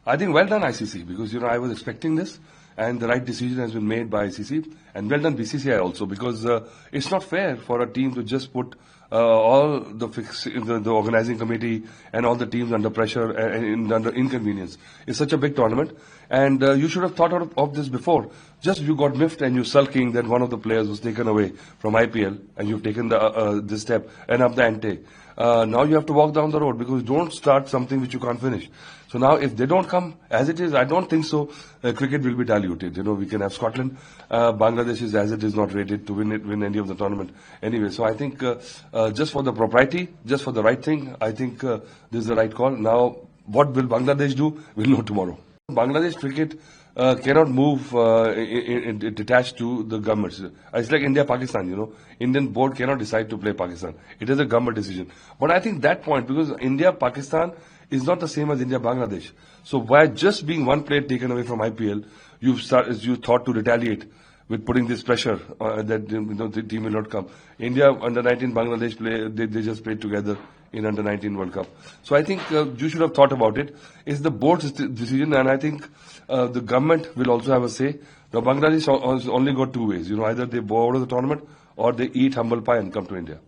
I think well done ICC because I was expecting this, and the right decision has been made by ICC, and well done BCCI also because it's not fair for a team to just put all the organizing committee and all the teams under pressure and under inconvenience. It's such a big tournament, and you should have thought of this before. Just you got miffed and you sulking that one of the players was taken away from IPL, and you've taken this step and up the ante. Now you have to walk down the road because don't start something which you can't finish. So now if they don't come as it is, I don't think so. Cricket will be diluted. We can have Scotland. Bangladesh is as it is not rated to win any of the tournament anyway. So I think just for the propriety, just for the right thing, I think this is the right call. Now what will Bangladesh do? We'll know tomorrow. Bangladesh cricket cannot move detached to the governments. It's like India, Pakistan, Indian board cannot decide to play Pakistan. It is a government decision. But I think that point, because India, Pakistan is not the same as India, Bangladesh. So by just being one player taken away from IPL, you thought to retaliate with putting this pressure that the team will not come. India under 19 Bangladesh they just played together in under 19 World Cup. So I think you should have thought about it. It's the board's decision, and I think the government will also have a say. Now Bangladesh has only got two ways. Either they bow out of the tournament or they eat humble pie and come to India.